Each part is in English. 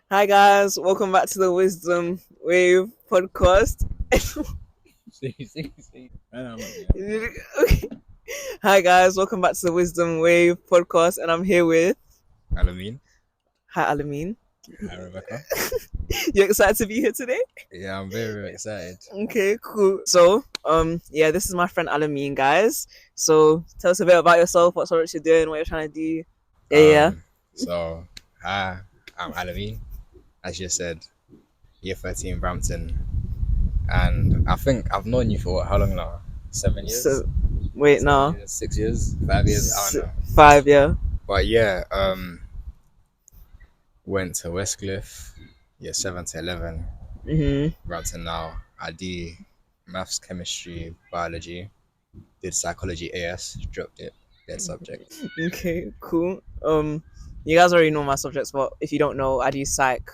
Hi guys, welcome back to the Wisdom Wave Podcast. Okay. Hi guys, welcome back to the Wisdom Wave Podcast, and I'm here with ALAMEEN. Hi ALAMEEN. Hi, Rebecca. You excited to be here today? Yeah, I'm very, very excited. Okay, cool. So, this is my friend ALAMEEN, guys. So, tell us a bit about yourself, what sort of you're doing, what you're trying to do. Yeah. So, hi, I'm ALAMEEN. As you said, year 13 Brampton. And I think I've known you for how long now? 7 years? So, wait, no. 6 years? 5 years? I don't know. 5, yeah. But yeah, went to Westcliff, year 7 to 11. Brampton now. I do maths, chemistry, biology. Did psychology AS, dropped it. Dead subject. Okay, cool. You guys already know my subjects, but if you don't know, I do psych,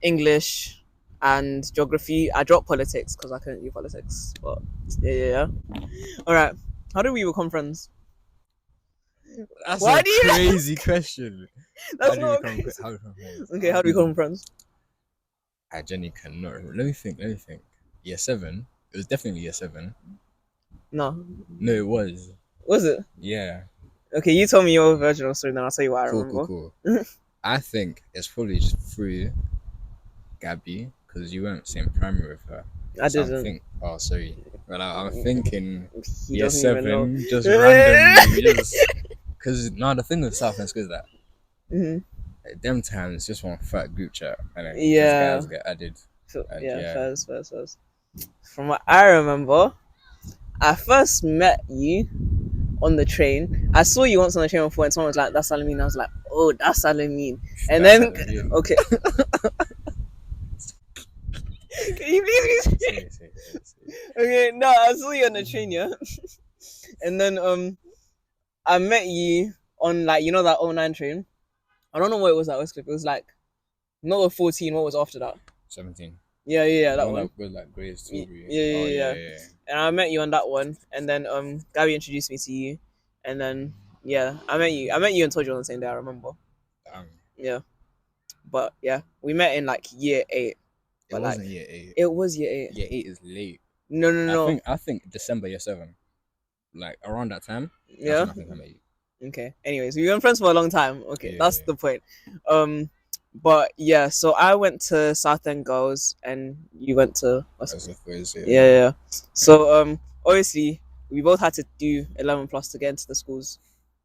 English, and geography. I dropped politics because I couldn't do politics. But yeah. All right. How did we become friends? That's Why a do you- crazy question. That's How not do we okay. become friends? Okay, how do we become friends? I genuinely cannot remember. Let me think. Year 7. It was definitely year 7. No, No, it was. was it? Yeah. Okay, you told me your version of story, then I'll tell you what I remember. Cool. I think it's probably just through Gabby, because you weren't same primary with her. I didn't. Oh, sorry. Well, I'm thinking He year doesn't even know. 7, just randomly. Because now the thing with South End School is that at them times, just one fat group chat, and then Yeah. guys get added. So, And yeah, first. From what I remember, I first met you on the train. I saw you once on the train before, and someone was like, "That's ALAMEEN." I was like, "Oh, that's ALAMEEN." And That's then, ALAMEEN. okay. Can you please? Say. Okay, no, I saw you on the train, yeah. And then I met you on that 09 train. I don't know what it was at Westcliff. It was like not a 14. What was after that? 17. Yeah, that one. With like Grace Tilbury. Yeah. And I met you on that one, and then Gabby introduced me to you, and then I met you and told you on the same day. I remember. Yeah, but yeah, we met in like year 8. It wasn't year 8. It was year 8. Year 8 is late. No. I think December year 7, like around that time. Yeah. I think I met you. Okay. Anyways, we've been friends for a long time. Okay, Yeah. That's the point. But yeah, so I went to South End Girls, and you went to yeah. So obviously we both had to do 11 plus to get into the schools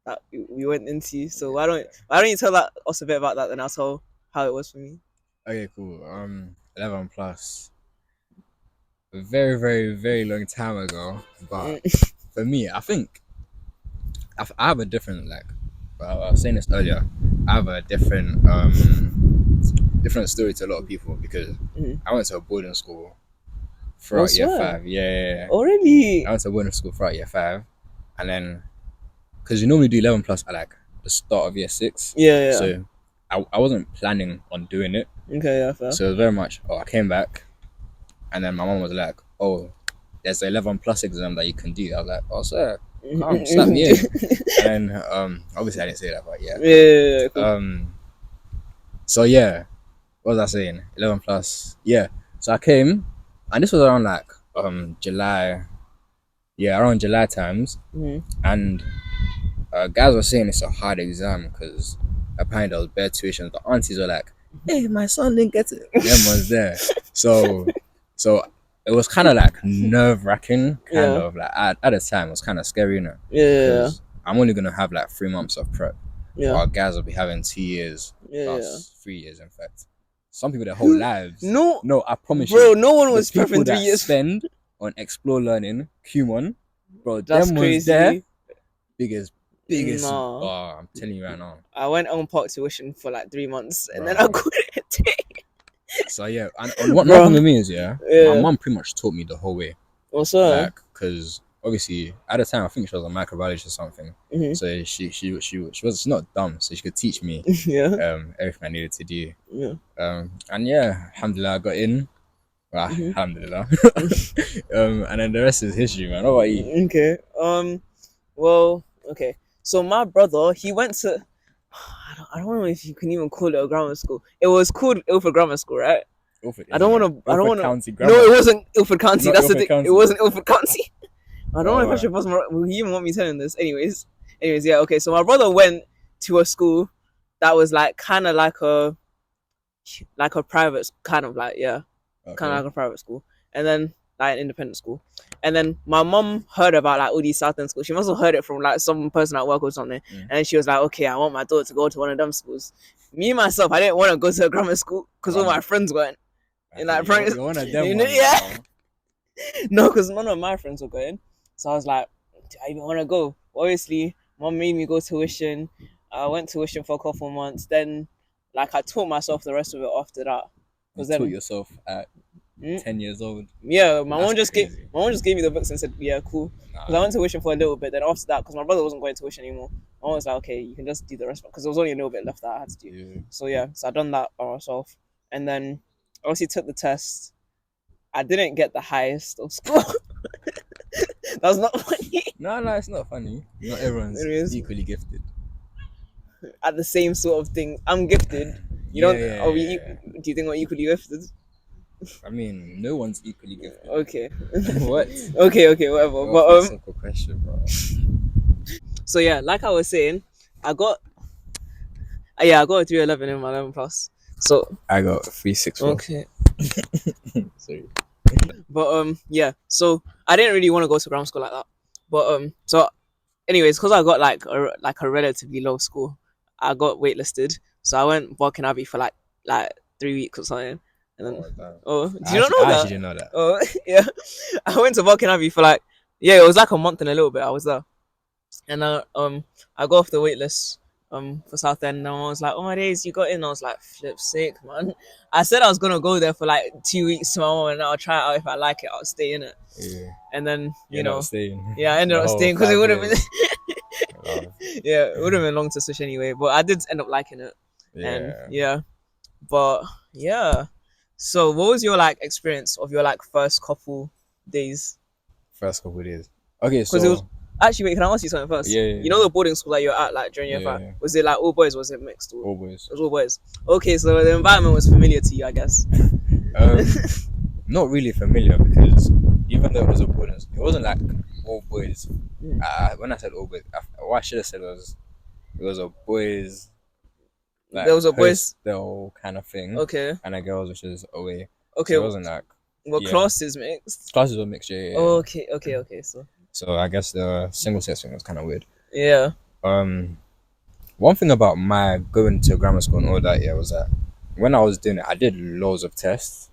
that we went into. So why don't you tell us a bit about that, then I'll tell how it was for me. Okay, cool. 11 plus. A very, very, very long time ago. But for me, I think I have a different I was saying this earlier. I have a different story to a lot of people because I went to a boarding school throughout year 5. Yeah. Oh really? I went to a boarding school throughout year 5, and then because you normally do 11 plus at like the start of year 6. Yeah. So I wasn't planning on doing it. Okay, yeah, fair. So it was very much. I came back, and then my mom was like, "Oh, there's an 11 plus exam that you can do." I was like, "Oh, sir, come slap me in." And obviously I didn't say that, but yeah. Yeah. Cool. So yeah, what was I saying? 11 plus. Yeah. So I came, and this was around like July. Yeah, around July times, and guys were saying it's a hard exam because apparently there was bare tuition. The aunties were like, "Hey, my son didn't get it." Them was there. So it was kind of like nerve wracking, of like at the time it was kind of scary, you know. Yeah. I'm only gonna have like 3 months of prep. Yeah. Our guys will be having 2 years, plus 3 years, in fact. Some people their whole lives. No, I promise bro, you. no one was the prepping 3 that years. Spend on Explore Learning, Q1, bro. That's them crazy. Was there. Biggest. No. Oh, I'm telling you right now. I went on park tuition for like 3 months, and then I couldn't take. So yeah, and what happened with me is my mom pretty much taught me the whole way. What's up? Because obviously at the time I think she was a microbiologist or something. So she was not dumb, so she could teach me everything I needed to do. Yeah. And yeah, alhamdulillah, I got in. Well, alhamdulillah. And then the rest is history, man. What about you? Okay. Well, okay. So my brother, he went to. I don't know if you can even call it a grammar school. It was called Ilford Grammar School, right? I don't want to. I don't want to. No, it wasn't Ilford County. Not That's Ilford the thing. County. It wasn't Ilford County. I don't know if I Alright. should post more. Will he even want me telling this? Anyways, yeah. Okay, so my brother went to a school that was like kind of like a private kind of like kind of like a private school, and then like an independent school. And then my mom heard about like all these South End schools. She must have heard it from like some person at work or something. And then she was like, okay, I want my daughter to go to one of them schools. Me myself, I didn't want to go to a grammar school because all my friends went. And like, you're one of them yeah. No, because none of my friends were going. So I was like, do I even want to go? Obviously, mom made me go tuition. I went tuition for a couple of months. Then, like, I taught myself the rest of it after that. You taught yourself at 10 years old? Yeah, my mom just gave me the books and said, yeah, cool. Because I went tuition for a little bit. Then after that, because my brother wasn't going to tuition anymore, my mom was like, okay, you can just do the rest. Because there was only a little bit left that I had to do. Yeah. So yeah, so I done that by myself. And then, obviously, took the test. I didn't get the highest of school. That's not funny. No, it's not funny. Not everyone's equally gifted. At the same sort of thing. I'm gifted. You don't. Do you think we're equally gifted? I mean, no one's equally gifted. Okay. What? Okay, whatever. But simple question, bro. So yeah, like I was saying, I got a 311 in my 11 plus. So I got 364. Okay. Sorry. But yeah. So I didn't really want to go to grammar school like that. But so anyways, because I got like a relatively low score, I got waitlisted. So I went Barking Abbey for like 3 weeks or something. And then, do you not know that? I actually didn't know that. Oh, yeah. I went to Barking Abbey for it was like a month and a little bit. I was there. And I got off the wait list for South End, and I was like, oh my days, you got in. I was like, flip sick, man. I said I was gonna go there for like 2 weeks to my mom, and I'll try it out. If I like it, I'll stay in it. Yeah. And then I ended up staying because it would have been it would have been long to switch anyway, but I did end up liking it. But so what was your experience of your first couple days? Okay, so it was actually, wait, can I ask you something first? Yeah. You know the boarding school that you're at during year 5? Was it all boys? Was it mixed? All boys. It was all boys. Okay, so the environment was familiar to you, I guess. Not really familiar, because even though it was a boarding school, it wasn't like all boys. When I said all boys, what I should have said was it was a boys. There was a boys hostel kind of thing. Okay. And a girls, which is away. Okay. So it wasn't like. Classes mixed? Classes were mixed, yeah. Oh, okay. So I guess the single sex thing was kind of weird. Yeah. One thing about my going to grammar school and all that, was that when I was doing it, I did loads of tests,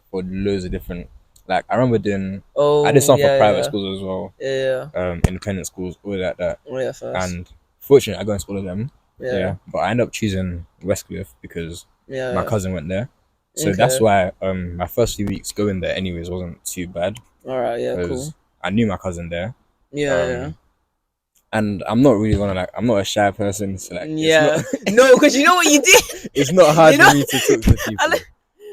for loads of different. I remember doing. I did some for private schools as well. Yeah. Independent schools, all that. Oh yeah, first. And fortunately, I got into all of them. Yeah. But I ended up choosing Westcliff because my cousin went there. So Okay. that's why my first few weeks going there anyways wasn't too bad. Alright, yeah, cool. I knew my cousin there. Yeah. And I'm not really I'm not a shy person, so no, because you know what you did? It's not hard for me to talk to people.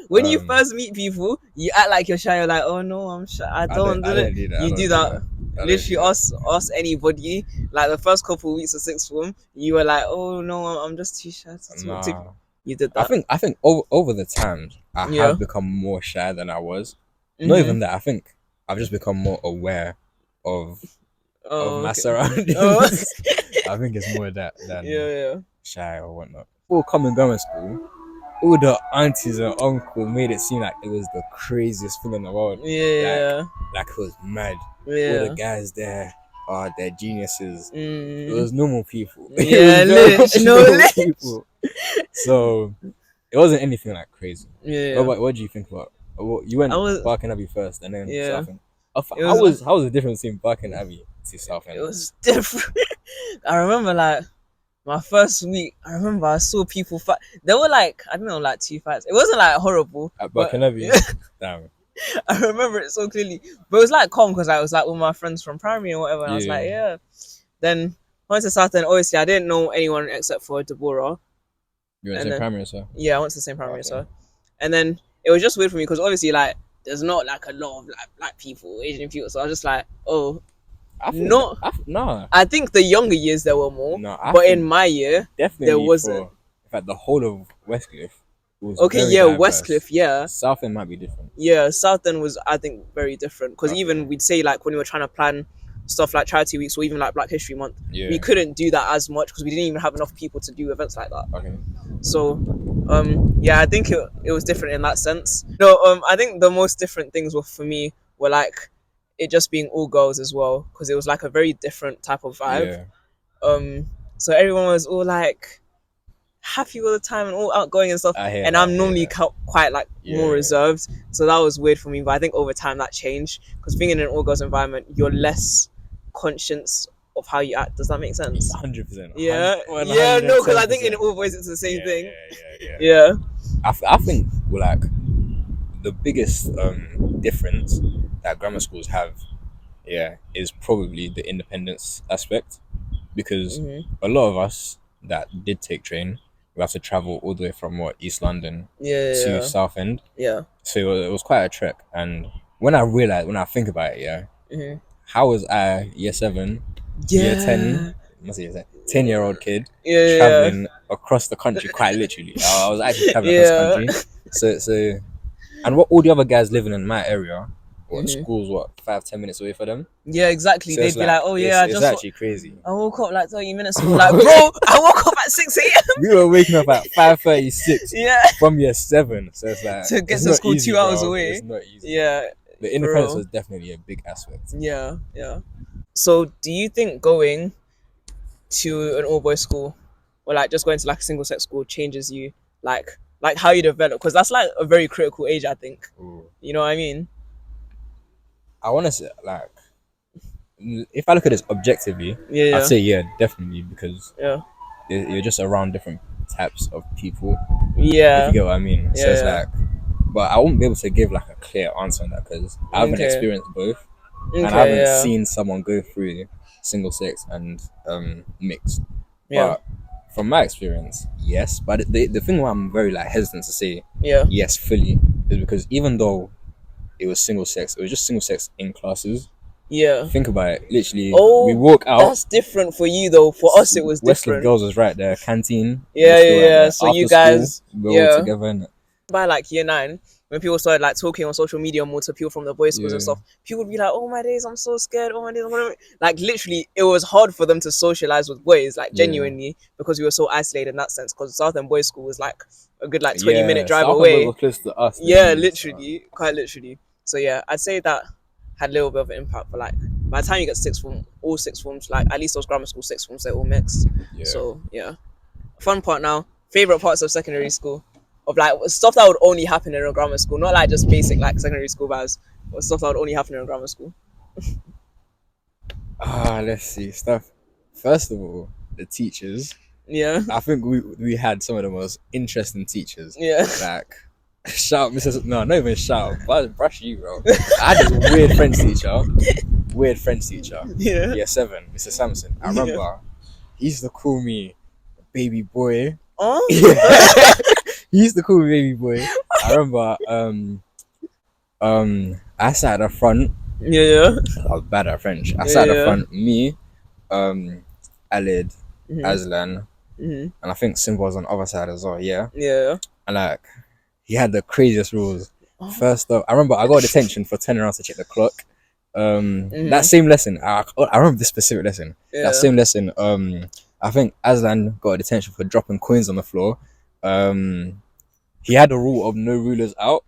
When you first meet people, you act like you're shy. You're like, oh no, I'm shy. I don't do that. You do that. Literally, ask anybody. Like the first couple of weeks of sixth form, you were like, oh no, I'm just too shy to talk to people. You did that. I think over the time, I have become more shy than I was. Mm-hmm. Not even that. I think I've just become more aware of my surroundings. I think it's more that than shy or whatnot. Before coming grammar school, all the aunties and uncles made it seem like it was the craziest thing in the world. Yeah. Like it was mad. Yeah. All the guys there are they're geniuses. It was normal people. Yeah, normal people. So it wasn't anything crazy. Yeah. What do you think about? You went Barking Abbey first, and then Southend. How was the difference between Barking Abbey to Southend? It was different. I remember my first week. I remember I saw people fight. There were I don't know 2 fights. It wasn't horrible at Barking Abbey. Damn. I remember it so clearly, but it was calm because I was with my friends from primary or whatever. And I was Then went to Southend. Obviously, I didn't know anyone except for Deborah. You went to the same primary, sir? Yeah, I went to the same primary, sir. And then it was just weird for me because obviously, there's not a lot of black people, Asian people. So I was just I think the younger years there were more. No, but in my year, definitely there wasn't. In fact, the whole of Westcliff was Westcliff, yeah. Southend might be different. Yeah, Southend was, I think, very different because even we'd say like when we were trying to plan stuff like charity weeks or even like Black History Month, we couldn't do that as much because we didn't even have enough people to do events like that. Okay. So, I think it was different in that sense. No, I think the most different things for me were like it just being all girls as well because it was like a very different type of vibe. Yeah. So everyone was all like happy all the time and all outgoing and stuff, and I'm normally quite like more reserved, so that was weird for me. But I think over time that changed because being in an all girls environment, you're less conscious of how you act. Does that make sense? 100%. Yeah, 100%. No, because I think in all boys it's the same thing. Yeah. I think like the biggest difference that grammar schools have, is probably the independence aspect, because a lot of us that did take train, we have to travel all the way from East London to Southend. Yeah. So it was quite a trek, and when I think about it, how was I year 7, year 10? Must say 10-year-old kid traveling across the country, quite literally. I was actually traveling across the country. So, and all the other guys living in my area, school's 5-10 minutes away for them. Yeah, exactly. So they'd be like, "Oh yeah, it's actually crazy. I woke up like 30 minutes ago." Like, bro, I woke up at 6 a.m. We were waking up at 5:36. From year 7. So it's like to get to school easy, 2 hours away. It's not easy. Yeah. The independence was definitely a big aspect. Yeah. So, do you think going to an all-boys school or like just going to like a single-sex school changes you, like how you develop? Because that's like a very critical age, I think. Ooh. You know what I mean? I want to say, like, if I look at this objectively, I'd say definitely, because you're just around different types of people. Yeah. If you get what I mean. So it's like, but I won't be able to give like a clear answer on that because I haven't experienced both, and I haven't seen someone go through single sex and mixed. But from my experience, yes. But the thing why I'm very like hesitant to say yes fully is because even though it was single sex, it was just single sex in classes. Yeah. Think about it. Literally, we walk out. That's different for you though. For us, it was different. Westcliff Girls was right there. Canteen. Yeah. So you guys, we were all together. And by like year 9, when people started like talking on social media more to people from the boys' schools and stuff, people would be like, "Oh my days, I'm so scared. Oh my days, like literally, it was hard for them to socialize with boys, like genuinely, because we were so isolated in that sense. Because Southend Boys School was like a good like 20-minute drive away. Was close to us. Literally, quite literally. So I'd say that had a little bit of an impact. But like by the time you get sixth form, all sixth forms, like at least those grammar school sixth forms, they're all mixed. So fun part now. Favorite parts of secondary school. Of like stuff that would only happen in a grammar school, not like just basic like secondary school vibes, but stuff that would only happen in a grammar school. Let's see stuff. First of all, the teachers. Yeah. I think we had some of the most interesting teachers. Yeah. Like shout Mrs. No, not even shout. Brush you, bro. I had this weird French teacher. Yeah. Year 7, Mr. Sampson. I remember he used to call me baby boy. Oh. He used to call me baby boy. I remember I sat at the front. Yeah. I was bad at French. I sat at the front, me, Alid, Aslan, and I think Simba was on the other side as well, yeah. And like he had the craziest rules. First off, I remember I got detention for turning around to check the clock. That same lesson, I remember this specific lesson. That same lesson, I think Aslan got a detention for dropping coins on the floor. He had a rule of no rulers out.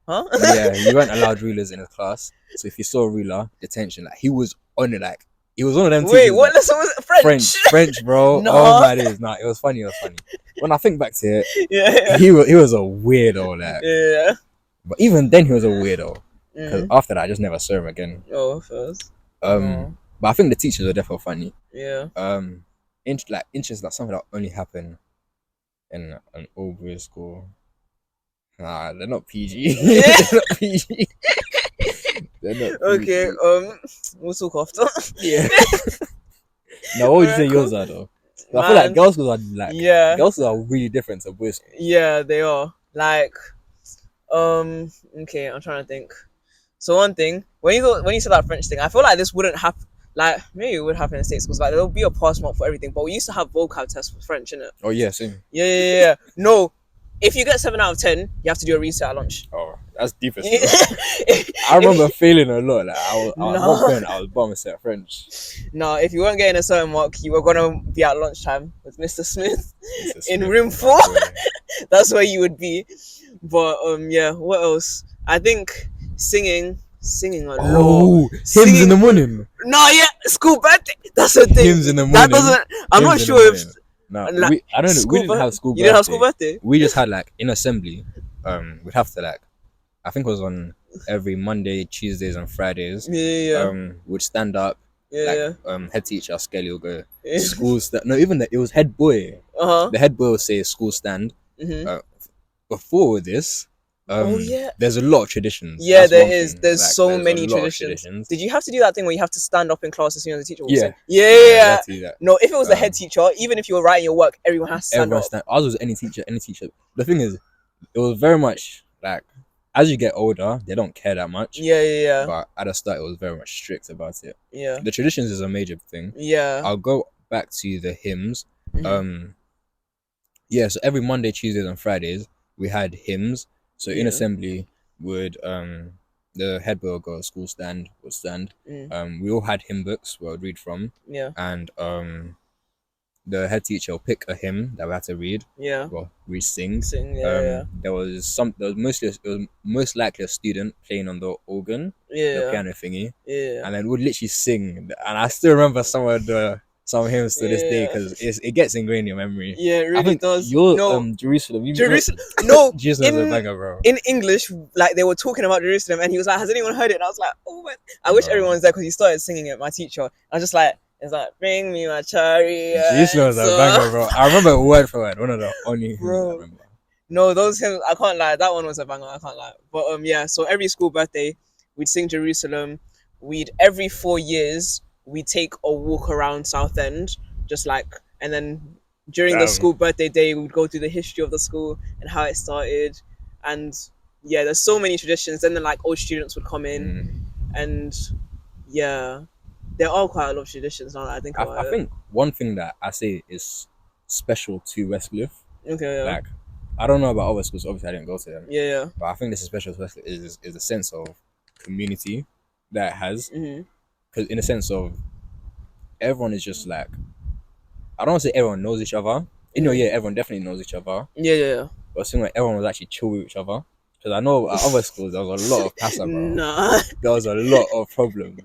Huh? Yeah, you weren't allowed rulers in his class. So if you saw a ruler, detention. Like he was on it. Like he was one of them. Wait, what lesson was it? French, bro. No. Oh my days, it was funny. When I think back to it, he was a weirdo. Like, yeah. But even then, he was a weirdo. Because after that, I just never saw him again. Oh, first. But I think the teachers are definitely funny. Yeah. Interesting that something that only happened in an all-boys school. Nah, they're not PG. They're not PG. Okay, we'll talk after. Yeah. Now, what would you say yours are though? I feel like girls' schools are girls' schools are really different to boys' schools. Yeah, they are. Like, okay, I'm trying to think. So one thing, when you said that French thing, I feel like this wouldn't happen. like maybe it would happen in the States because like there'll be a pass mark for everything. But we used to have vocab tests for French, innit? Oh yeah, same. Yeah. No, if you get 7 out of 10, you have to do a reset at lunch. Oh, that's deep as I remember failing a lot. Like at one point, I was bum at French. No, if you weren't getting a certain mark, you were gonna be at lunchtime with Mr. Smith in room 4. That's where you would be. But yeah, what else? I think singing a lot. Oh, hymns in the morning. No, yeah, school birthday. That's the thing. Hymns in the morning. That doesn't. I'm not sure if. No, like, I don't know. We didn't have school birthday. You didn't have school birthday? We just had like in assembly. We'd have to like, I think it was on every Monday, Tuesdays, and Fridays. Yeah. We'd stand up. Yeah. Like, head teacher, Skelly will go school stand. No, even it was head boy. The head boy would say school stand. Before this, there's a lot of traditions. Yeah, there's like, so many traditions. Did you have to do that thing where you have to stand up in class as soon as the teacher walks in? Yeah. No, if it was the head teacher, even if you were writing your work, everyone has to stand up. Ours was any teacher. The thing is, it was very much like, as you get older, they don't care that much. Yeah. But at the start, it was very much strict about it. Yeah. The traditions is a major thing. Yeah. I'll go back to the hymns. So every Monday, Tuesdays, and Fridays, we had hymns. So in assembly, would the head boy would go school stand would stand. We all had hymn books we would read from. Yeah. And the head teacher will pick a hymn that we had to read. Yeah. Well, sing. There was most likely a student playing on the organ. Yeah. The piano thingy. Yeah. And then we'd literally sing. And I still remember some hymns to this day because it gets ingrained in your memory. Yeah, it really does. Jerusalem. No, Jerusalem's a banger, bro. In English, like they were talking about Jerusalem, and he was like, "Has anyone heard it?" And I was like, "Oh man, I wish everyone was there," because he started singing it. My teacher, I was just like, "It's like bring me my chariot." Jerusalem's a banger, bro. I remember word for word. One of the only hymns I remember. No, those hymns, I can't lie. That one was a banger. I can't lie. But yeah. So every school birthday, we'd sing Jerusalem. Every 4 years. We take a walk around Southend, just like, and then during the school birthday day, we would go through the history of the school and how it started. And yeah, there's so many traditions. Then like old students would come in, and yeah, there are quite a lot of traditions now that I think about it. I think one thing that I say is special to Westcliff. Okay. Yeah. Like, I don't know about other schools. Obviously, I didn't go to them. Yeah. But I think this is special to Westcliff is a sense of community that it has. Because in a sense of everyone is just like, I don't want to say everyone knows each other. Everyone definitely knows each other. Yeah. But it seemed like everyone was actually chill with each other. Because I know at other schools there was a lot of passa, bro. Nah. There was a lot of problems.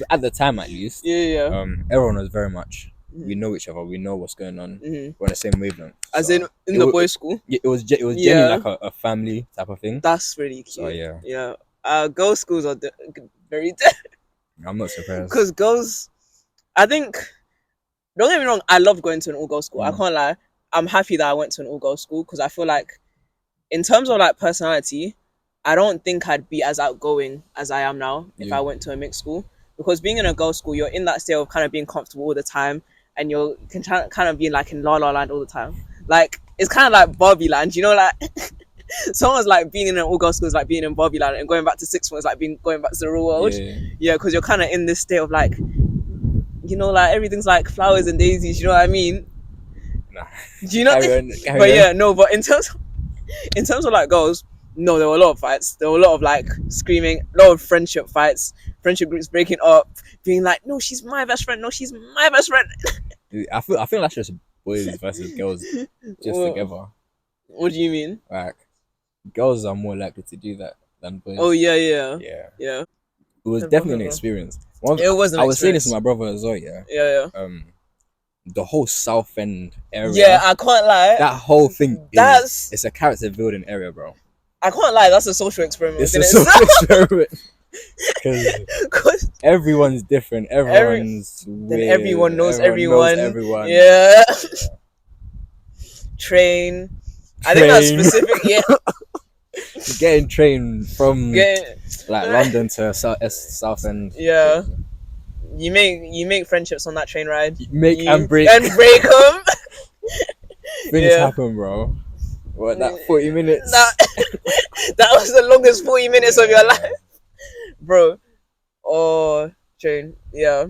At the time at least. Yeah. Everyone was very much, we know each other, we know what's going on. We're on the same wavelength. As in the boys' school? Yeah, it was genuinely like a family type of thing. That's really cute. So yeah. Yeah. Girls' schools are very different. I'm not surprised. Because girls, I think, don't get me wrong, I love going to an all-girls school. I can't lie. I'm happy that I went to an all-girls school because I feel like, in terms of like personality, I don't think I'd be as outgoing as I am now if I went to a mixed school. Because being in a girls' school, you're in that state of kind of being comfortable all the time, and you can kind of be like in La La Land all the time. Like, it's kind of like Barbie Land, you know, like. Someone's like being in an all-girls school is like being in Barbie Land, and going back to sixth form is like going back to the real world. Yeah, because you're kind of in this state of like, you know, like everything's like flowers and daisies. You know what I mean? Nah. Do you know? But yeah, no. But in terms of like girls, no, there were a lot of fights. There were a lot of like screaming, a lot of friendship fights, friendship groups breaking up, being like, "No, she's my best friend. No, she's my best friend." Dude, I feel that's just boys versus girls just together. What do you mean? Like, girls are more likely to do that than boys. Oh yeah. It was definitely an experience. I was saying this to my brother as well. Yeah. The whole South End area. Yeah, I can't lie. That whole thing it's a character building area, bro. I can't lie. That's a social experiment. It's a social experiment. Because everyone's different. Everyone's weird. Everyone knows everyone. Yeah. Train. I think that's specific. Yeah. Getting trained from London to South End. Yeah. You make friendships on that train ride. And break them. Things happen, bro. What, that 40 minutes? That was the longest 40 minutes of your life, bro. Oh, train. Yeah.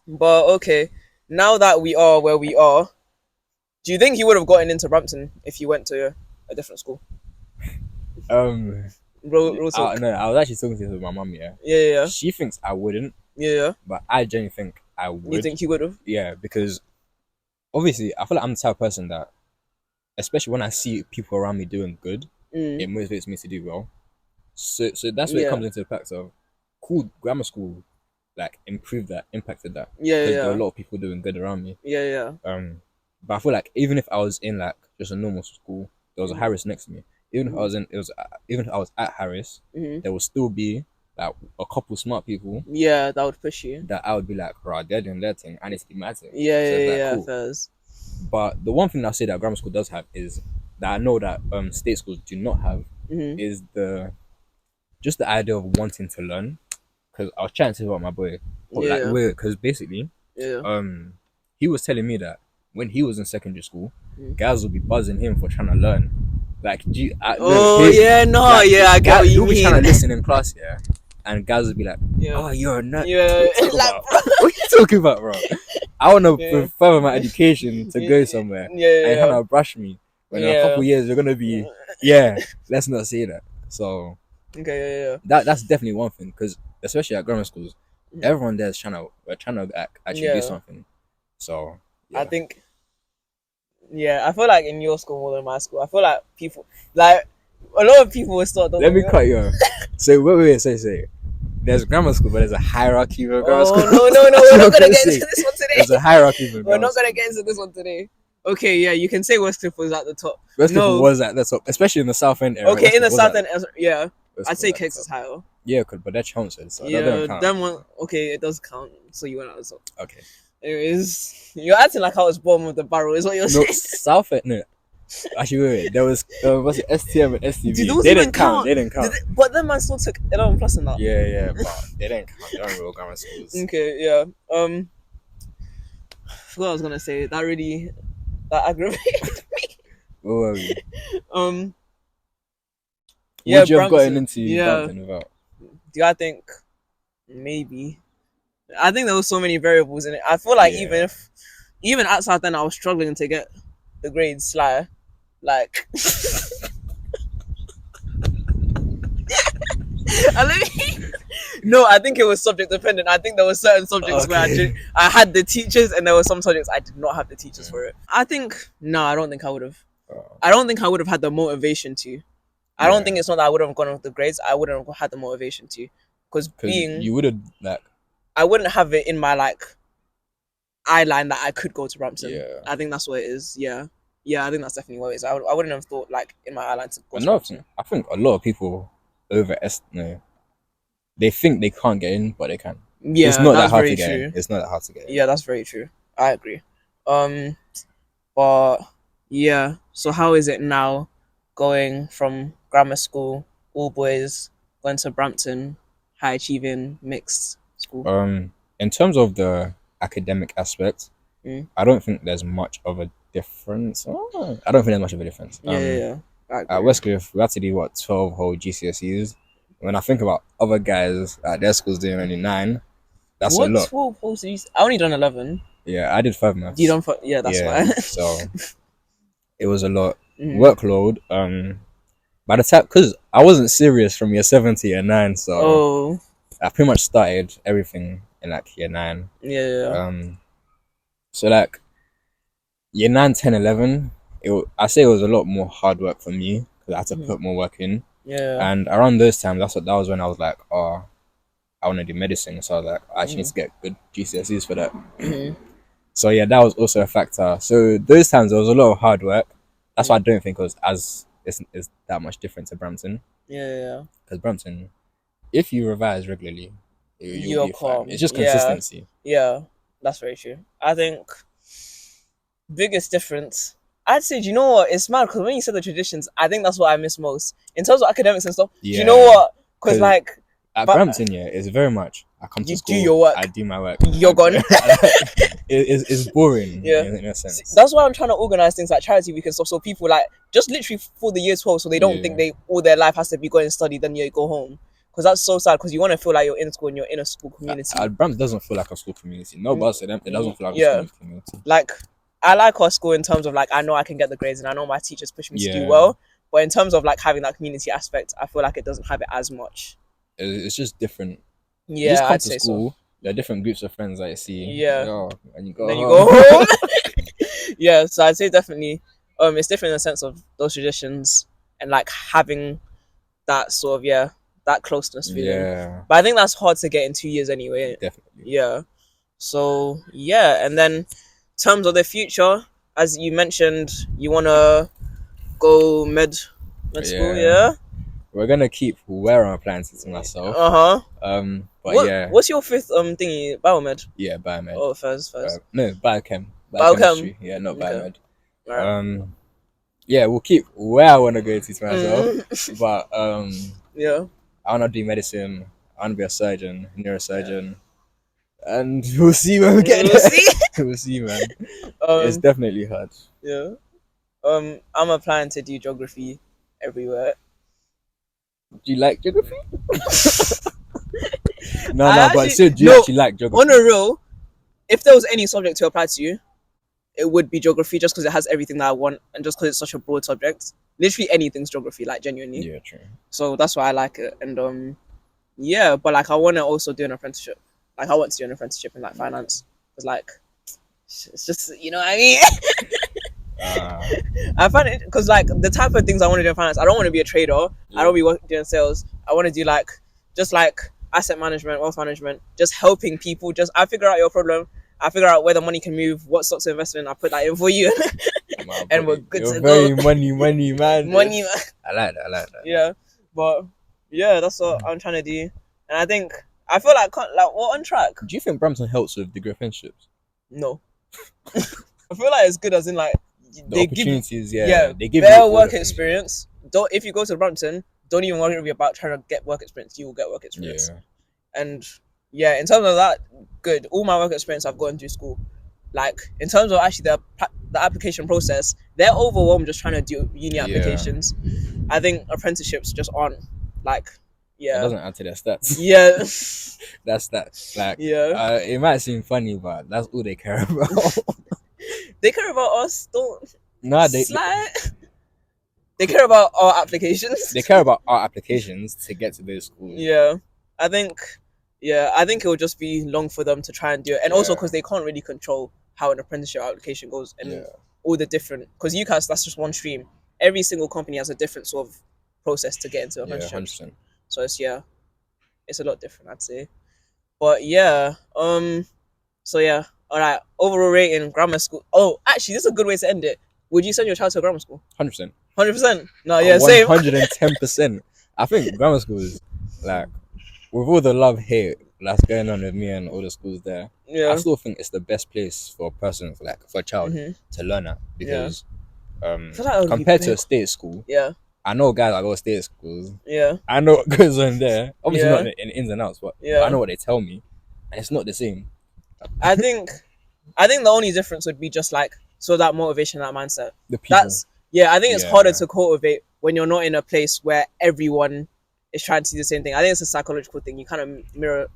But okay, now that we are where we are, do you think he would have gotten into Brampton if he went to a different school? Real talk. No, I was actually talking to this with my mum. Yeah. Yeah. She thinks I wouldn't. Yeah. But I genuinely think I would. You think he would have? Yeah, because obviously I feel like I'm the type of person that, especially when I see people around me doing good, it motivates me to do well. So that's where it comes into the fact of cool grammar school, like improved that, impacted that. Yeah. Because there were a lot of people doing good around me. Yeah. But I feel like even if I was in like just a normal school, there was a Harris next to me. Even if I was even if I was at Harris, there would still be like a couple smart people. Yeah, that would push you. That I would be like, right, they're doing their thing, I need to do my thing. Yeah, cool. Fairs. But the one thing that I say that grammar school does have is that I know that state schools do not have is the idea of wanting to learn. Because I was chatting to about my boy, because basically, he was telling me that when he was in secondary school, guys would be buzzing him for trying to learn. Like, I get what you mean. He'll be trying to listen in class, and guys would be like, "Oh, you're a nut." What are you talking about, bro? I want to further my education to go somewhere. And you're trying to brush me. When in a couple years, you're gonna be, let's not say that. So, that's definitely one thing, because especially at grammar schools, everyone there is trying to actually do something. So, I think. Yeah, I feel like in your school more than my school, I feel like people, like, a lot of people will start... Let me cut you off. So, wait, say. There's grammar school, but there's a hierarchy of grammar school. No, we're not going to get into this one today. There's a hierarchy of grammar school. We're not going to get into this one today. Okay, yeah, you can say Westcliff was at the top. Westcliff was at the top, especially in the South End area. Okay, in the South End, yeah. I'd say Kex is higher. Yeah, but they're chances. So them one, okay, it does count. So you went out the top. Okay. Anyways, you're acting like I was bottom of the barrel, is what you're saying. South End, no. Actually, wait. There was what's it, STM and STV. They didn't count. They didn't count. But then man still took 11 plus in that. Yeah, but they didn't count. They weren't real grammar schools. Okay, yeah. I forgot what I was gonna say. That aggravated me. What were we? Would you have gotten into Brampton without? Do I think maybe? I think there was so many variables in it. I feel like even at South End, I was struggling to get the grades sly. Like, no, I think it was subject dependent. I think there were certain subjects where I had the teachers, and there were some subjects I did not have the teachers for it. I don't think I would have. I don't think I would have had the motivation to. I don't think it's not that I would have gone with the grades. I wouldn't have had the motivation to, because you would have like. I wouldn't have it in my like eye line that I could go to Brampton. Yeah. I think that's what it is. Yeah, I think that's definitely what it is. I wouldn't have thought like in my eye line to go to Brampton. I think a lot of people they think they can't get in, but they can. Yeah, it's not that hard to get in. It's not that hard to get in. Yeah, that's very true. I agree. But yeah. So how is it now, going from grammar school, all boys, going to Brampton, high achieving mixed school? In terms of the academic aspect, I don't think there's much of a difference. I don't think there's much of a difference. Yeah. At Westcliff, we had to do 12 whole GCSEs. When I think about other guys at their schools doing only 9, that's a lot. 12 whole GCSEs? I only done 11. Yeah, I did 5 maths. You done 5? Yeah, that's fine. So it was a lot workload. By the time, because I wasn't serious from year 7 to year 9, so I pretty much started everything in like year 9. Yeah. So like year 9, 10, 11, I say it was a lot more hard work for me because I had to put more work in. Yeah. And around those times, that was when I was like, I want to do medicine. So I was like, I actually need to get good GCSEs for that. So yeah, that was also a factor. So those times there was a lot of hard work. That's why I don't think it was it's that much different to Brampton. Yeah. Because Brampton, if you revise regularly, you'll be calm. fine. It's just consistency. Yeah, that's very true. I think biggest difference, I'd say, do you know what? It's mad because when you said the traditions, I think that's what I miss most in terms of academics and stuff. Yeah. Do you know what? Because like at Brampton, it's very much I come to school, do your work, I do my work, you're gone. It's boring. In a sense. That's why I'm trying to organize things like charity week and stuff, so people like just literally for the year 12, so they don't think all their life has to be going and study, then you go home. because that's so sad. Because you want to feel like you're in school and you're in a school community. Brampton doesn't feel like a school community. No, but it doesn't feel like a school community. Like, I like our school in terms of like I know I can get the grades and I know my teachers push me to do well. But in terms of like having that community aspect, I feel like it doesn't have it as much. It's just different. Yeah, you just come I'd to say school. so. There are different groups of friends that you see. Yeah. And you go. Then you go home. Yeah, so I'd say definitely. It's different in the sense of those traditions and like having that sort of that closeness feeling. Yeah. But I think that's hard to get in 2 years anyway. Definitely. Yeah. So yeah, and then in terms of the future, as you mentioned, you wanna go med school, yeah? We're gonna keep where I'm applying to myself. But what's your fifth thingy? Biomed? Yeah, biomed. Oh, first. No, biochem. Biochem. Yeah, not Okay. biomed. Right. Yeah, we'll keep where I wanna go to myself. But yeah. I wanna do medicine. I wanna be a surgeon, neurosurgeon. And we'll see when we get there. We'll see, man. It's definitely hard. Yeah. I'm applying to do geography everywhere. Do you like geography? But do you actually like geography? On a real, if there was any subject to apply to, it would be geography, just because it has everything that I want, and just because it's such a broad subject. Literally anything's geography, like genuinely. Yeah, true. So that's why I like it, and but like I want to also do an apprenticeship. Like I want to do an apprenticeship in like finance, because like it's just, you know what I mean. I find it because like the type of things I want to do in finance, I don't want to be a trader. I don't want to be doing sales. I want to do like just like asset management, wealth management, just helping people. Just I figure out your problem, I figure out where the money can move, what stocks to invest in. I put that in for you, and we're good to go. You're very money man. Money man. I like that. Yeah, but yeah, that's what I'm trying to do, and I feel like we're on track. Do you think Brampton helps with degree apprenticeships? No. I feel like it's good as in like the opportunities, they give you work experience. If you go to Brampton, don't even worry about trying to get work experience. You will get work experience. Yeah. And in terms of that, good. All my work experience I've gotten through school. Like in terms of actually the application process, they're overwhelmed just trying to do uni applications. I think apprenticeships just aren't like. Yeah. It doesn't add to their stats. Yeah. That's that. Like, it might seem funny, but that's all they care about. They care about us, don't. Nah, they care about our applications. They care about our applications to get to those schools. Yeah. I think it will just be long for them to try and do it. And also because they can't really control how an apprenticeship application goes and all the different, because UCAS, that's just one stream. Every single company has a different sort of process to get into apprenticeship. 100%. So it's a lot different, I'd say. But all right, overall rating, grammar school. Oh, actually, this is a good way to end it. Would you send your child to a grammar school? 100%. 100%? No, yeah, same. 110%. I think grammar school is like, with all the love-hate that's going on with me and all the schools there, I still think it's the best place for a person, for a child, to learn at. Because compared to a state school, I know guys that go to state schools. Yeah. I know what goes on there. Obviously not in ins and outs, but I know what they tell me. And it's not the same. I think the only difference would be just like that motivation, that mindset. The people. I think it's harder to cultivate when you're not in a place where everyone is trying to do the same thing. I think it's a psychological thing. You kind of mirror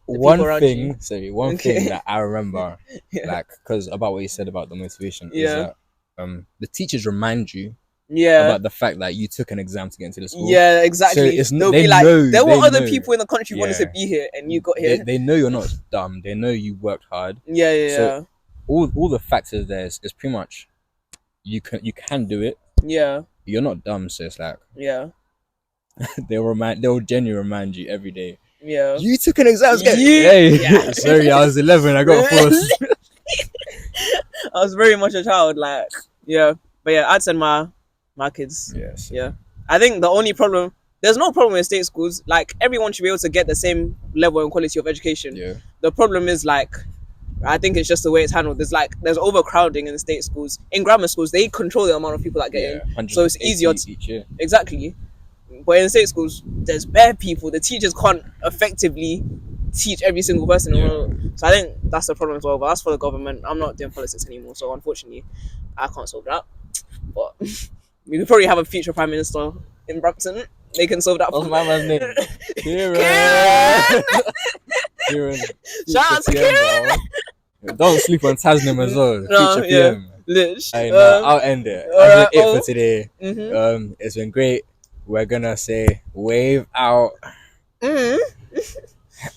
one thing that I remember, because about what you said about the motivation is that the teachers remind you about the fact that you took an exam to get into the school. Yeah, exactly. So they'll be like, there were other people in the country wanted to be here, and you got here. They know you're not dumb. They know you worked hard. So all the factors there is pretty much you can do it. Yeah. You're not dumb, so it's like they'll genuinely remind you every day. Yeah. You took an exam. Sorry, I was 11. I got forced. I was very much a child, but I'd send my kids. Yes. Yeah. I think the only problem, there's no problem in state schools. Like everyone should be able to get the same level and quality of education. Yeah. The problem is I think it's just the way it's handled. There's overcrowding in the state schools. In grammar schools, they control the amount of people that get in, so it's easier to each year. Exactly. But in state schools, there's bare people. The teachers can't effectively teach every single person. So I think that's the problem as well. But that's for the government. I'm not doing politics anymore, so unfortunately, I can't solve that. But we could probably have a future prime minister in Brampton. making solve that. What's my man's name? Kieran. Kieran. Shout out to Kieran. Don't sleep on Tasnim as well. No, Future yeah. PM. Lich. I'll end it. Alright, That's it for today. It's been great. We're gonna say wave out.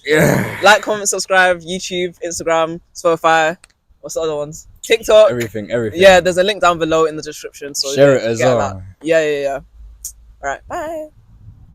Yeah. Like, comment, subscribe. YouTube, Instagram, Spotify. What's the other ones? TikTok. Everything. Yeah, there's a link down below in the description. So share it as well. Yeah. All right. Bye.